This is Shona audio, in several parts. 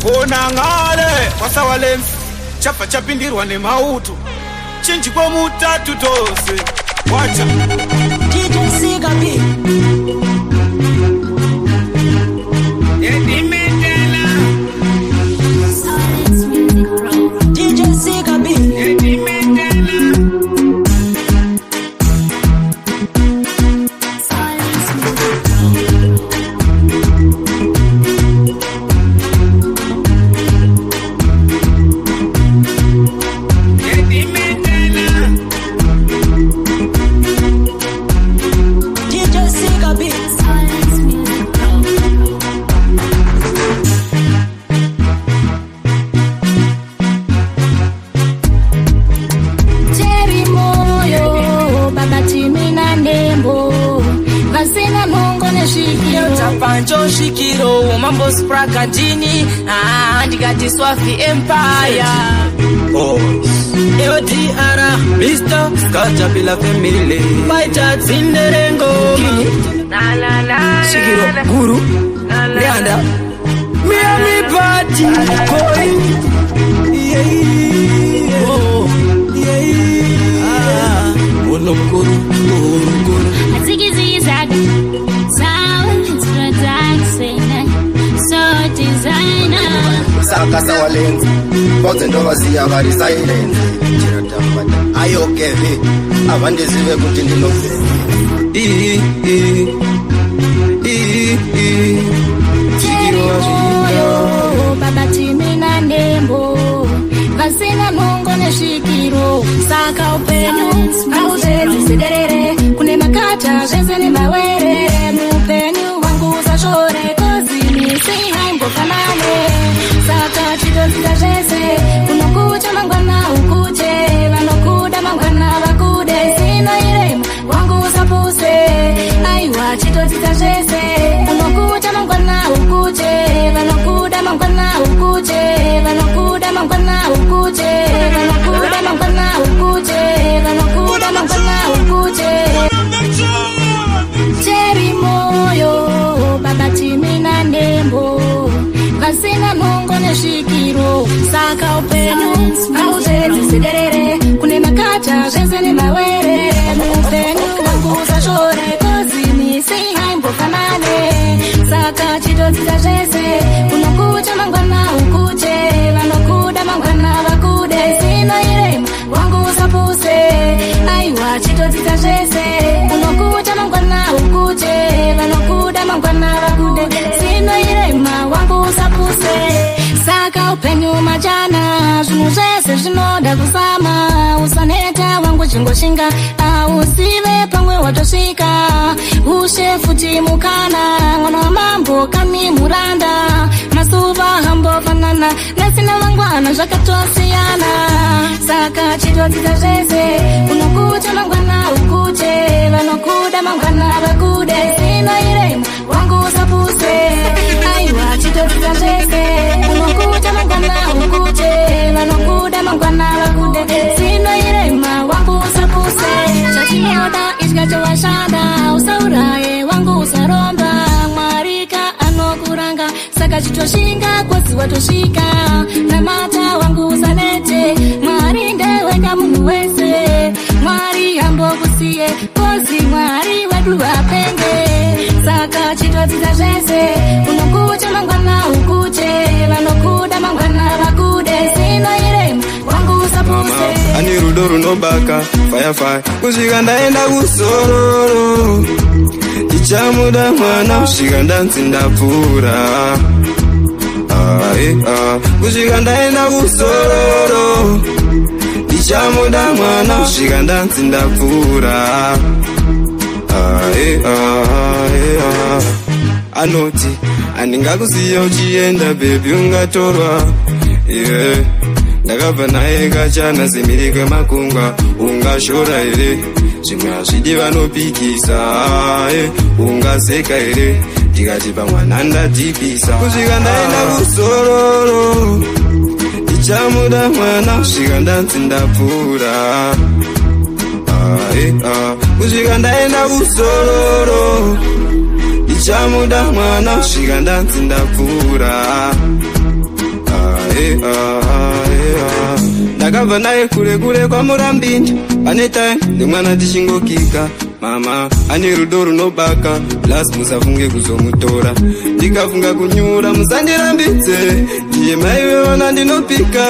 Kona ngale wasawalenzi chapa chapindirwa nemautu chinji kwa mutatu tose wacha DJ Sigabi DJ Sigabi Pancho Shikiro, Mambo Spraka Gini, Andigati Swafi Empire. Oh, Eoti Ara, Mr. Scatapilla Family, Paita Zinderengo, Shikiro, Guru, Rianda, Miami Party, Saka sawalenzi, boze ndovaziya vari silence. Chiratambata, ayokeve, avandizive kuti ndinove. Chirimoyo, baba timina nembo, vasina nongo neshikiro. Saka upenyu, hautezi sederere, kune makata, zeze ni mawere. Mupenyu wangu uzashore, kozi misi haimbo kanane. Saka chidozita jese, unokucha mangwana ukute, vanokuda mangwana vakude, sino irema, wangu usapuse, aiwa chidozita jese, unokucha mangwana ukute, vanokuda mangwana ukute, vanokuda mangwana ukute, vanokuda mangwana ukute, vanokuda mangwana ukute. Chirimoyo, baba timina nembo, vasina nongo neshikiro. Saka upenyu, hautezi sederere, kune makata, zeze ni mawere. Mupenyu wangu uzashore, kozi misi haimbo kanane. Saka chidozita jese, unokucha mangwana ukute, vanokuda mangwana vakude, sino irema, wangu usapuse, aiwa chidozita jese, unokucha mangwana ukute, vanokuda mangwana vakude, sino irema, wangu usapuse. Saka upenyu majana, zvinu zvese zvinoda kusama. Usaneta wangu chingoshinga, usive pamwe watosvika. Ushe futi mukana, mwana wa mambo kami muranda. Masuva hambo fanana, nasina mangwana zvakatosiyana. Saka chidozita zvese, unokucha mangwana ukute, vanokuda mangwana vakude, sino irema, wangu usapuse. Aiwa chidozita zvese, unokucha mangwana ukute, vanokuda mangwana vakude, sino irema, wangu usapuse. Chachinoda ichikachovashanda, usauraye wangu usaromba. Mwarika anokuranga, saka chitoshinga kozi watosvika. Namata wangu usanete, Mwari ndewega munhu wese. Mwari hambokusiye, kozi Mwari wedu wapenge. Saka chitozita zvese, unokucha mangwana ukute, vanokuda mangwana vakude, sino irema, wangu usapuse. Ani rudo runobaka, fire, kusvika ndaenda kusororo. Ndichamuda mwana, kusvika ndanzi ndapfuura. Kusvika ndaenda kusororo. Ndichamuda mwana, kusvika ndanzi ndapfuura. Anoti, andingakusiya uchienda baby ungatorwa. Ndakabva naye kachana zimiri kwemakungwa. Ungashora here, zvimwe hazvidi vanopikisa. Ungaseka here, ndikati pamwana ndadhibisa. Kusvika ndaenda kusororo. Ndichamuda mwana, kusvika ndanzi ndapfuura. Kusvika ndaenda kusororo. Ndichamuda mwana, kusvika ndanzi ndapfuura. Ndakabva naye kure kure kwa Murambindi. Ane time ndimwana tichingokika. Mama ane rudo runobaka, plus musafunge kuzomutora. Ndikafunga kunyura musandirambidze, ndiye mai vevana ndinopika.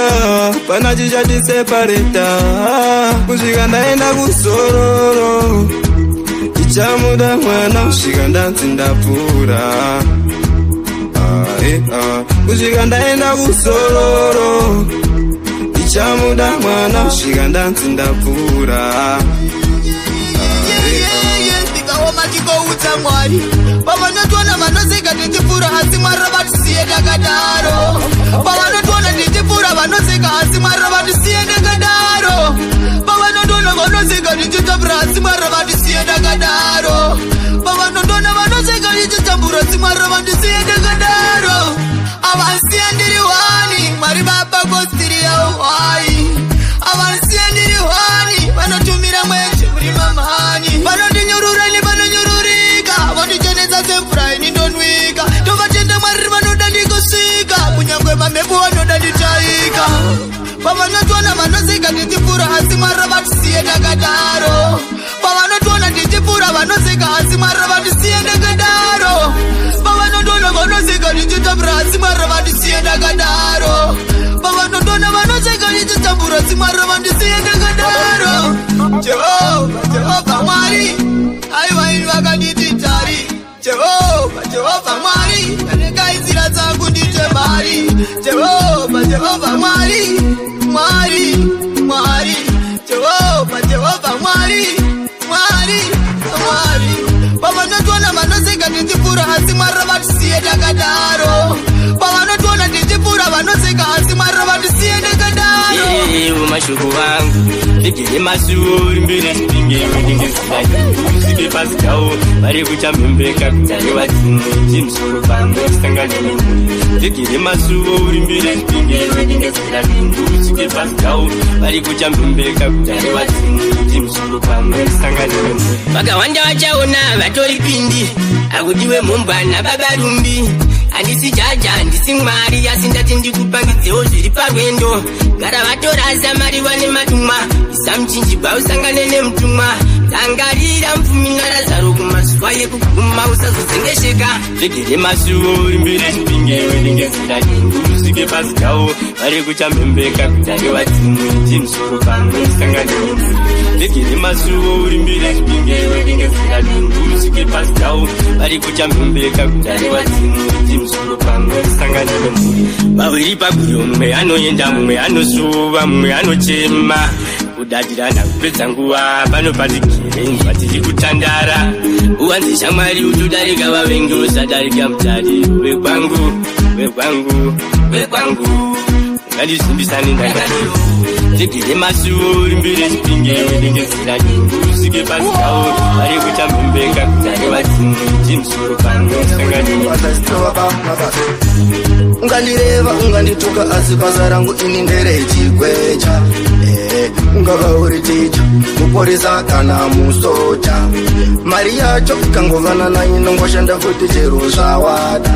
Pana chichati separeta, kusvika ndaenda kusororo. Ndichamuda mwana kusvika ndanzi ndapfuura. Kusvika ndaenda kusororo. Ndichamuda mwana kusvika ndanzi ndapfuura. Ndikaomatikoudza Mwari pavanotona vanoseka tichipfuura asi Mwari vatisiye takadaro. Pavanotona tichipfuura vanoseka asi Mwari vatisiye takadaro. Pavanotona vanoseka tichitambura asi Mwari vatisiye takadaro. Pavanotona vanoseka tichitambura asi Mwari vatisiye takadaro. Avansiya ndiri wani Mwari Baba kostiri yauhai. Avansiya ndiri wani vanotumira mwenje muri mamhani. Vanondinyurureni vanonyururika, vandichenesa semvura inindonwika. Tovatenda Mwari vanoda ndikusvika, kunyangwe mamhepo vanoda nditaika. Pavanotona vanoseka tichipfuura asi Mwari vatisiye takadaro. Pavanotona tichipfuura vanoseka asi Mwari vatisiye takadaro. Pavanotona vanoseka tichitambura asi Mwari vatisiye takadaro. Pavanotona vanoseka tichitambura asi Mwari vatisiye takadaro. Jehova, Jehova Mwari, aiwa ini vakanditi tari. Jehova, Jehova Mwari, kanekaizira dzangu ndite mari. Jehova, Jehova Mwari, Mwari, Mwari. Jehova, Jehova Mwari, Mwari, Mwari. Pavanotona vanoseka tichipfuura asi Mwari vatisiye takadaro. Pavanotona tichipfuura vanoseka asi Mwari vatisiye takadaro. Mashoko vangu ndegere masuri mbere chipinge ndingesike pasi kawo vari kuchamhembeka kutare vadzimwe chimusoro pangu chisanganene ndegere masuri mbere chipinge ndingesira ndusike pasi kawo vari kuchamhembeka kutare vadzimwe chimusoro pangu chisanganene vakawanda vachaona vatori pindi akudiwe mumbwana babarumbi. Handisi jaja, handisi Mwari, asi ndati ndikupangidzewo zviri parwendo. Gara vatorasa mari vane matumwa, isa muchinjibva usangane nemutumwa. Tangarira mupfumi naRazaro kumazuva ekuguma usazozengesheka. Ndegere masuo rimbire chipinge ndingezira dengu usvike pasi kawo vari kuchamhembeka kutare vadzimwe chimusoro pangu usangane nemutumwa. Ndegere masuo rimbire chipinge ndingezira dengu usvike pasi kawo vari kuchamhembeka kutare vadzimwe chimusoro pangu usangane nemutumwa. Vaviri paguro mumwe anoenda mumwe anosuva mumwe anochema. Kudadirana kupedza nguva panopatikire nguva tiri kutandara. Uwanze shamwari utodarika vavengi usadarika mutare. Wekwangu, wekwangu, wekwangu ngandisimbisane ndakaniro. Ndegere masuo rimbire chipinge ndingezira dengu usvike pasi kawo vari kuchamhembeka kutare vadzimwe chimusoro pangu usangane nemutumwa. Ungandireva ungandituka asi basa rangu ini nderechikwecha. Ungava uri ticha muporesa kana musoja. Mari yacho ikangovana nayo inongoshanda futi chero zvawada.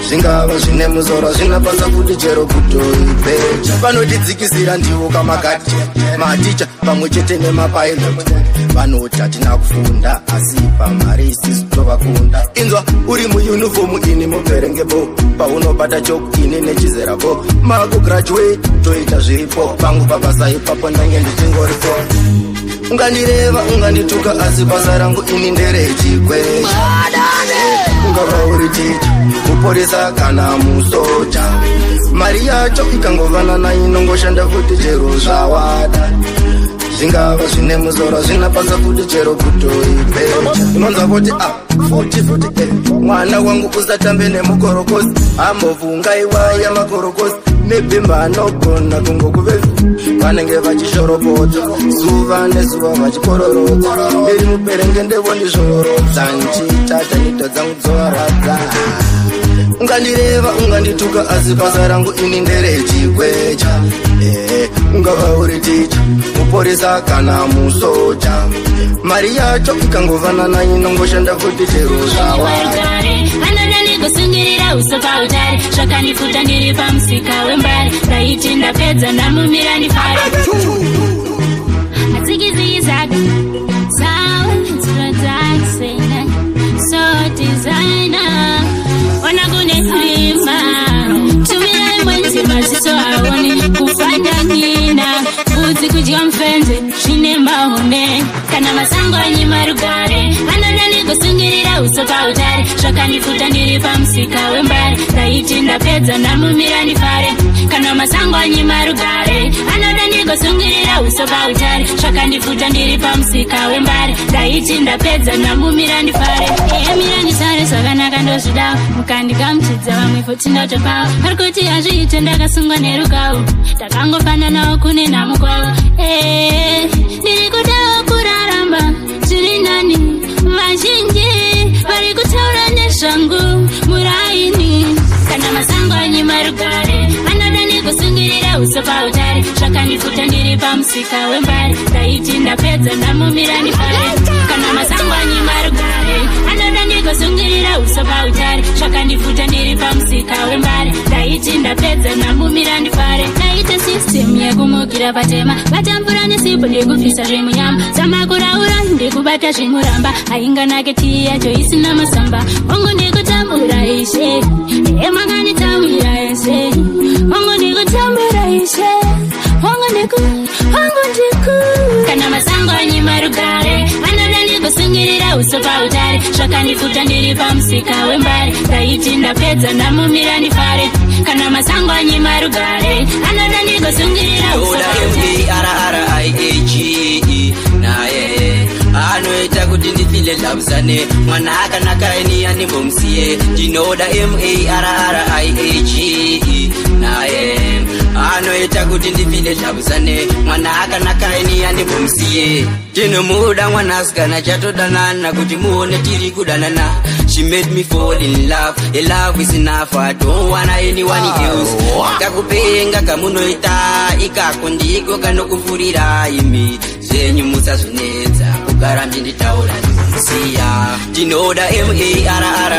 Zvingava zvine muzora zvinapasa kuti chero kutoipecha. Vanotidzikisira ndiwo kamakati maticha pamwe chete nemapilot. Vanoti hatina kufunda asi pamari isisi tovakunda. Inzwa uri muyunifomu ini muverengebo, paunobata choku ini nechizerabo. Makugraduate toita zviripo, pangu pabasa ipapo ndange ndichingoripo. Ungandireva ungandituka asi basa rangu ini nderechikwecha. Ungava uri ticha muporesa kana musoja. Mari yacho ikangovana nayo inongoshanda futi chero zvawada. Zvingava zvine muzora zvinapasa futi chero kutoipecha. Unonzwa kuti futi mwana wangu usatambe nemukorokosi. Ambovungaiwaya makorokosi nebhimba anogona kungokuvevi. Vanenge vachishoropodza zuva nezuva vachikororotsa. Ndiri muperenge ndevo ndizvorodza nchitata nyito dzangu dzoradza. ungandireva ungandituka asi basa rangu ini nderechikwecha ungava uri ticha muporesa kana musoja mari yacho ikangovana inongoshanda futi chero zvawarugare anoda ndikusungirira uso pautare zvakandifuta ndiri pamusika wembare ndaiti ndapedza ndamumira ndifare atsikizizaka saunziradaisena so designer ona kune rima tumira mwenzi maziso aone kufanda nina budzi kudya mfenze zvine mahone kana masango anyimarugare anoda ndikusungirira uso pautare zvakandifuta ndiri pamusika wembare ndaiti ndapedza ndamumira ndifare kana masango anyimarugare anoda ndikusungirira uso pautare zvakandifuta ndiri pamusika wembare ndaiti ndapedza ndamumira ndifare emira ndisare zvakanaka ndozvidawo mukandigamuchidza vamwe futi ndotopawo ari kuti hazviite ndakasungwa nerukawo ndakangofananawo kune nhamo kwavo ndiri kudawo kuraramba zviri nani vazhinji vari kutaura nezvangu muraini kana masango anyimarugare anoda ndikusungirira uso pautare zvakandifuta ndiri pamusika wembare ndaiti ndapedza ndamumira ndifare kana masango anyimarugare anoda ndikusungirira uso pautare zvakandifuta ndiri pamusika wembare ndaiti ndapedza ndamumira ndifare ndaita system yekumukira patema vatambura nesipo ndikubvisa zvemunyama samakuraura ndikubata zvimuramba ainganake tii yacho isina masamba ongo ndikutambura ishe emanganditambura ese ongo ndikutambura ishe ongo ndiku kana masango anyimarugare anoda ndikusungirira uso pautare zvakandifuta ndiri pamusika wembare ndaiti ndapedza ndamumira ndifare kana masango anyimarugare anoda ndikusungirira uso pautare naye anoita kuti ndifile labzane mwana akanaka eni andimbomusiye ndinoda marriage naye anoita kuti ndifile labzane mwana akanaka eni andimbomusiye ndinomuda mwanasikana chatodanana kuti muone tiri kudanana. She made me fall in love, a love is enough, I don't wanna anyone else. Kakupenga kamunoita ikako ndiko kanokufurira imi zenyu musazvinetsa kugara ndinditaura ndikusiya ndinoda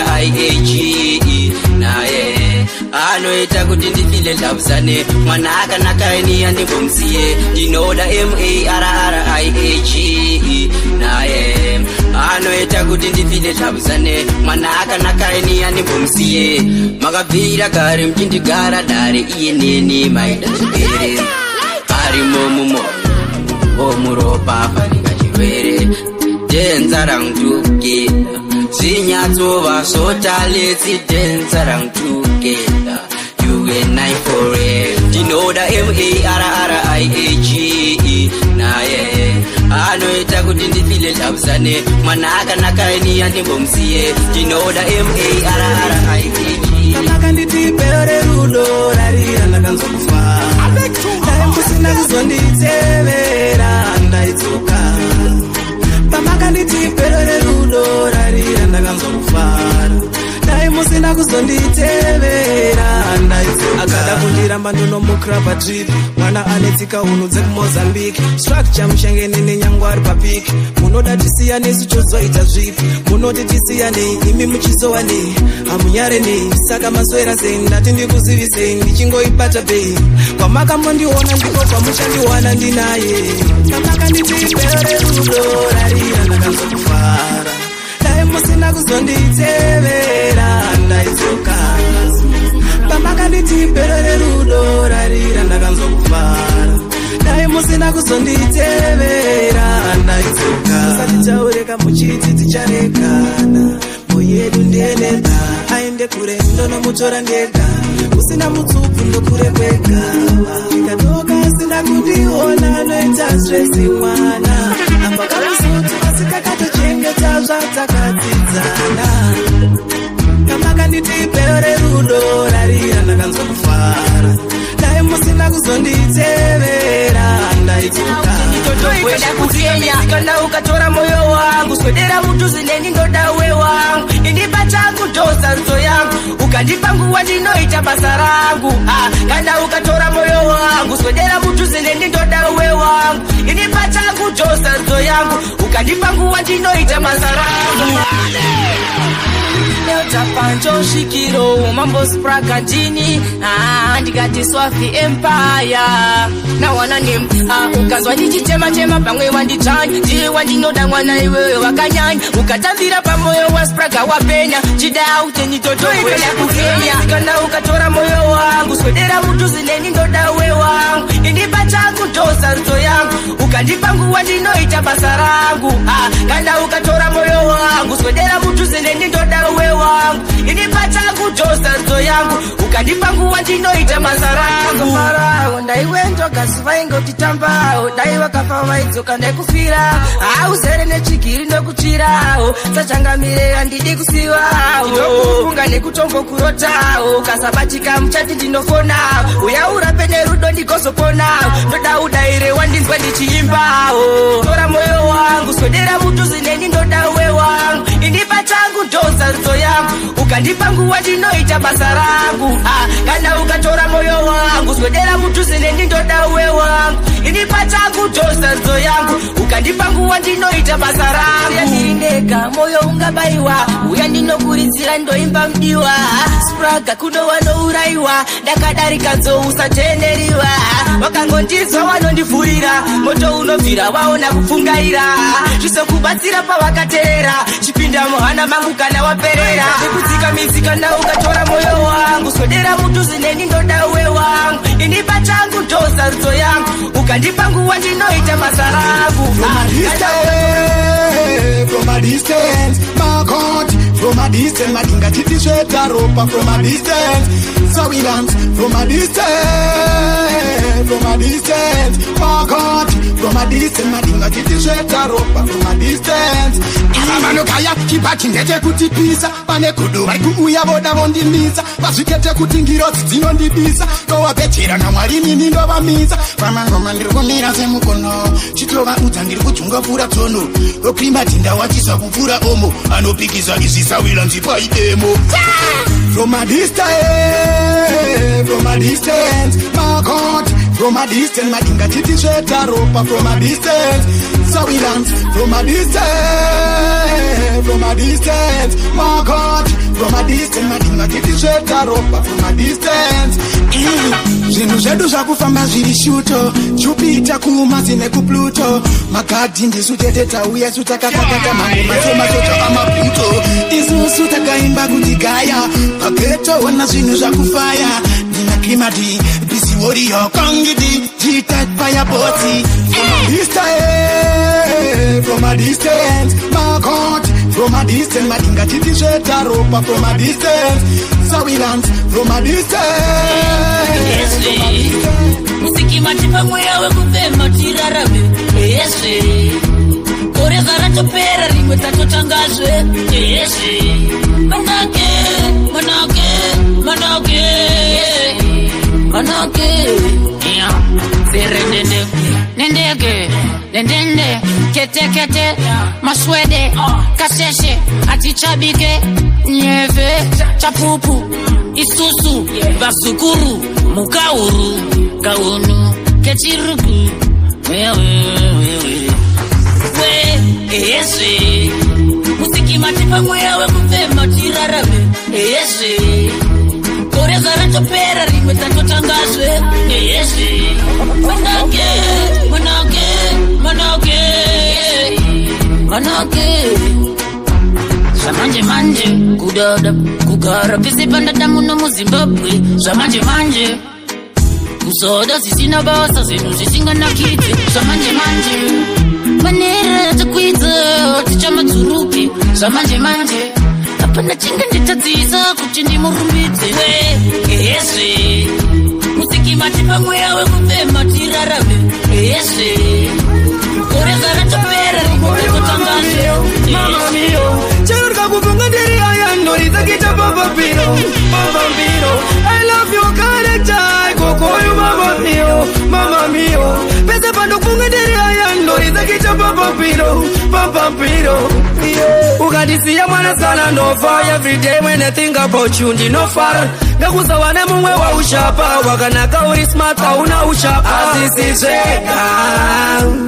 marriage naye anoita kuti ndifile labzane mwana akanaka eni andimbomusiye ndinoda marriage naye anoita kuti ndifile labzane mwana akanaka eni andimbomusiye makabvira kare mchindigara dare iye neni maida zvipere ari momumo omuropa fanika chirwere denza rangutugeda zvinyatsova sotaletsi denza rangutugeda you and I forever ndinoda marriage naye anoita kuti ndifile labzane mwana akanaka eni andimbomusiye ndinoda marriage makanditi pere rudo rarira ndakanzokufa dai musina kuzonditevera ndaitsuka pamakanditi pere rudo rarira ndakanzokufara dai musina kuzonditevera ndaitsuka akada kundiramba ndonomukira patrip mwana anetsika hunu dzekumozambique structure mushangene nenyangwari papiki munoda tisiyanei chozoita zvipi munoti tisiyanei imi muchizowanei hamunyarenei saka mazoera sei ndati ndikuzivisei ndichingoibata bei kwamakambondiona ndiko kwamuchandiwana ndinaye pamakanditi pere rudo rarira ndakanzokufara dai musina kuzonditevera ndaitsuka pamakanditi pere rudo rarira ndakanzokufara dai musina kuzonditevera ndaitsuka usatitaureka muchiti ticharekana moyedu ndieneka aende kure ndonomutora ndega usina mutsupfu ndokure kwega ikadoka sina kundiona noita stresi mwana amba kamusutu kasikakatochengeta zvatakadzidzana kamakanditi pere rudo rarira ndakanzokufara dai musina kuzonditevera ndaitsuka weda kufenya kana ukatora moyo wangu swedera mutuzi neni ndoda we wangu indipa changu tosa nzo yangu ukandipa nguwa ndinoita basa rangu. Kana ukatora moyo wangu swedera mutuze ndoda uwe wangu. Inipa changu josa nzo yangu, ukandipa nguwa ndinoita basa rangu. Tapancho shikiro mambo spraka jini ndikati Swafi Empire na wanani ukazwa ndichitema chema pamwe wandichanya ndiye wandinoda mwana iwewe wakanyanya ukatambira pamoyo wa spraka wapenya chida uteni toto iwe ya kukenya kana ukatora moyo wangu swedera mutuzi neni ndoda uwe wangu indipa changu dosa nzo yangu ukandipa nguwa ndinoita basa rangu. Kana ukatora moyo wangu swedera mutuzi neni ndoda uwe wangu inipa changu josa nzo yangu ukandipa nguwa ndinoita basa rangu. Ndaiwe njoka sivaingo titambao ndaiwe kafa vaidzoka ndaikufira auzere nechigiri ndokuchirao sachangamire handidi kusiwao ndokufunga nekutombo kurotao kasabatika muchati ndinofonao uyaura pene rudo ndikozoponao ndoda udaire wandinzwa ndichiimbao tora moyo wangu swedera mutuzi neni ndoda uwe wangu indipa changu josa nzo yangu ukandipa nguwa ndinoita basa rangu. Kana ukatora moyo wangu swedera mutuzi neni ndoda uwe wangu inipa changu josa nzo yangu ukandipa nguwa ndinoita basa rangu. Yandirindeka moyo ungabaiwa uya ndinokurizira ndoimba mdiwa spraga kuno wanouraiwa ndakadarika nzo usatenderiwa wakangondizwa wanondivurira moto unobvira waona kufungaira zvisokubatsira pavakateera chipinda muhana mangu kana waperera ndikudzika midzi kana ukatora moyo wangu swedera mutuzi neni ndoda uwe wangu inipa changu dosa nzo yangu ukandipa nguwa ndinoita basa rangu. From a distance, my God, from a distance, madinga titi sweta ropa from a distance, so we dance from a distance, my God, from a distance, madinga titi sweta ropa from a distance. Mano kaya kibaki ndete kutipisa, pane kudu waiku uya boda wondimiza, basukete kutingiro zinondibisa, kowa betira na mwalini nindo bamiza, mama ngoma ndirukumira semukono, chitova uta ndirukuchunga fura tono, okrimba tinda wachisa kufura omo, anopikisa isisawila nzipa idemo. From a distance, my God, from a distance, madinga titi sweta ropa from a distance, so we dance from a distance, my God, from a distance, madinga titi sweta ropa from a distance. Zvinhu zvedu zvakufamba zviri shuto Jupiter kumasi nekupluto makadhi ndisu tete tauya su takakakata mangoma semasocho amapluto isusu takaimba kuti gaya paketo ona zvinhu zvakufaya nina krimati bisi warrior kongidi jitat fire boti from a distance my God from a distance madinga titi sweta ropa from a distance so we dance from a distance. Musiki matipa mweya wekufema tirarame Yeswe Koreza ratopera rimwe tatotangazwe Yeswe Manake Zere Nendende Kete Maswede Kaseshe Atichabike Nyeve Chapupu Isusu Basukuru Mukauru Kaunu Kechiruku Wewe Yeswe Musiki matipa mweya wekufema tirarame Yeswe Koreza ratopera rimwe tatotangazwe Yeswe Manake Zamanje kudada kugara pese pandada muno mu Zimbabwe Zamanje kusoda sisina basa zenu zisingana kiti Zamanje manera takwidza tichama tsurupi Zamanje apana chinga nditadziza kuti ndimurumbidze Yeswe musiki matipa mweya wekufema tirarame Yeswe koreza ratopera rimototangazwe Mama mio Cherka kufunga ndiri ayando Rizakita Baba Pino I love your character Kokoyu Mama mio Pese pando kufunga ndiri ayando Rizakita nditakicha papapiro papapiro ukandisiya mwana sana no fire everyday when I think about you ndino fara ndakusawa nemumwe wa ushapa wakanaka uri smart hauna ushapa asisizveka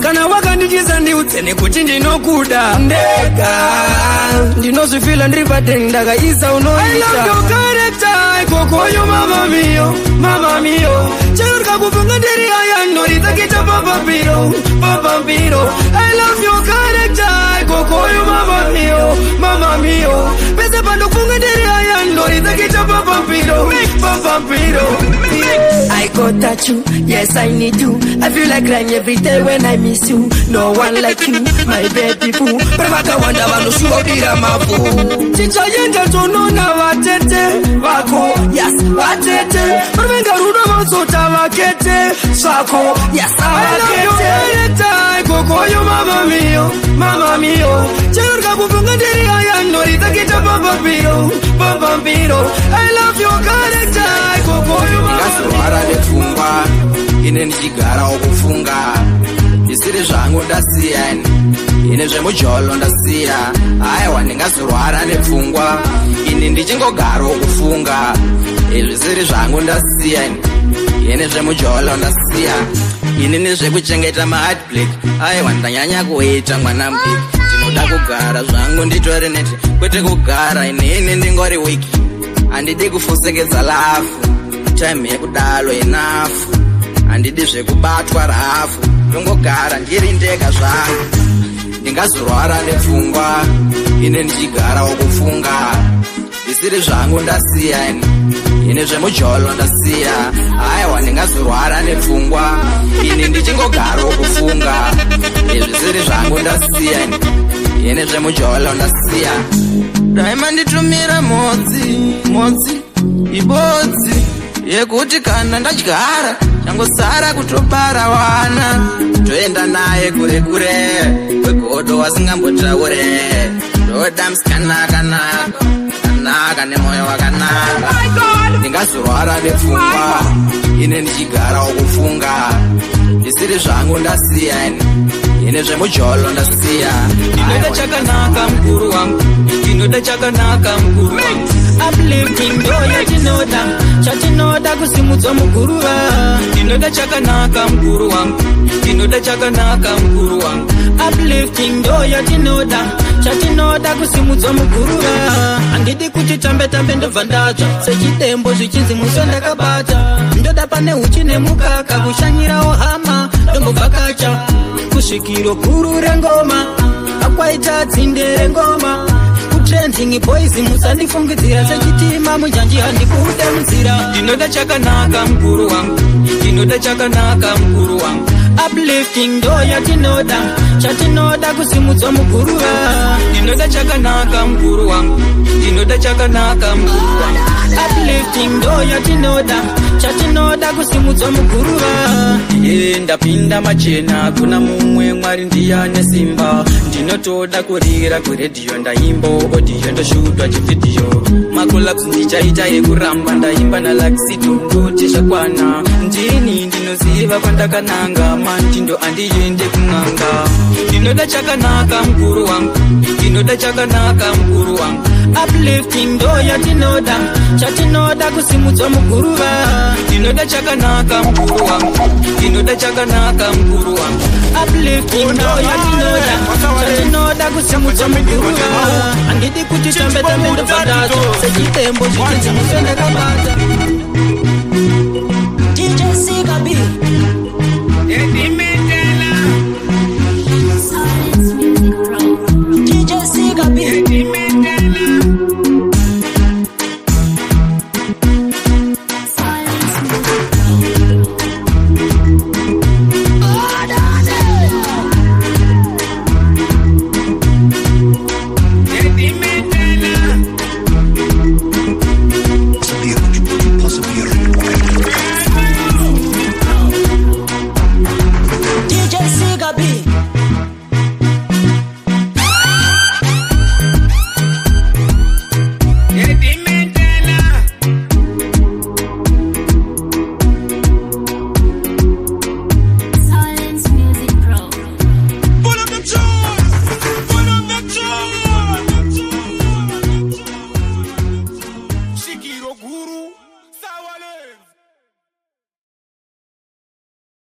kana wakandichisa ndiudze nekuti ndinokuda ndega ndinozvifila ndiri padeng ndakaisa unoita kokoyo mama mio chero ndikakufunga ndiri aya ndoritakicha papapiro papapiro I love your character kokoyo mama mio pese pandokufunga ndiri aya ndoritakicha papapiro I got at you, yes I need you. I feel like crying every day when I miss you. No one like you, my baby boo. Prabaka wanda vano shuodira mabu. Chicha yenda tonona watete wako, yes watete. Prabaka ruda masota wakete swako, yes wakete. Kokoyo mama mio. Chirka kufunga ndiri aya ndoritakicha papapiro. I love your character. Ndingasorwara nepfungwa ine ndichigara wokufunga zvisiri zvangu ndasiya ine zvemujolo ndasiya aiwa ndingasorwara nepfungwa ini ndichingogara wokufunga zvisiri zvangu ndasiya ine zvemujolo ndasiya ini nezvekuchengeta maheartbreak aiwa ndanyanya kuita mwana mudiki ndinoda kugara zvangu nditori neti kwete kugara inini ndingori wiki handidi kufusekedza lafu time yekudalo enafu handidi zvekubatwa rafu ndongogara ndiri ndega zvangu ndingazorwara nepfungwa ine ndichigara wokufunga zvisiri zvangu ndasiya ine zvemujolo ndasiya aiwa ndingazorwara nepfungwa ini ndichingogara wokufunga zvisiri zvangu ndasiya ine zvemujolo ndasiya daima nditumira mhodzi ibodzi yekuti kana ndadyara changosara kutobara wana toenda naye kure kwegodo wasingambotaure ndoda musikanaka nemoyo wakanaka ndingazorwara nepfungwa ine ndichigara wokufunga zvisiri zvangu ndasiya ine zvemujolo ndasiya ndinoda chakanaka mukuru wangu ndinoda chakanaka mukuru wangu uplifting ndo yatinoda chatinoda kusimudzwa muguruva ndinoda chakanaka mukuru wangu ndinoda chakanaka mukuru wangu uplifting ndo yatinoda chatinoda kusimudzwa muguruva handidi kuti tambe ndobva ndatsva sechitembo zvichinzi muswe ndakabata ndoda pane uchi nemukaka kushanyirawo hama ndombovhakacha kusvikiro guru rengoma akwaita dzinde rengoma kutrending boys musandifungidzira sechitima munjanji handikude munzira ndinoda chakanaka mukuru wangu ndinoda chakanaka mukuru wangu uplifting ndo yatinoda chatinoda kusimudzwa muguruva ndinoda chakanaka mukuru wangu ndinoda chakanaka mukuru wangu uplifting ndo yatinoda chatinoda kusimudzwa muguruva ndapinda machena kuna mumwe mwari ndiyane simba ndinotoda kurira kuredhiyo ndaimba odiyo ndoshutwa chivhidhiyo makolapsi ndichaita yekuramba ndaimba nalaxito ndoti zvakwana ndini ndinoziva kwandakananga mandindo andiende kun'anga ndinoda chakanaka mukuru wangu ndinoda chakanaka mukuru wangu uplifting ndo yatinoda chatinoda kusimudzwa muguruva ndinoda chakanaka mukuru wangu ndinoda chakanaka mukuru wangu uplifting ndo yatinoda chatinoda kusimudzwa muguruva handidi kuti tambe ndobva ndatsva sechitembo zvichinzi muswe ndakabata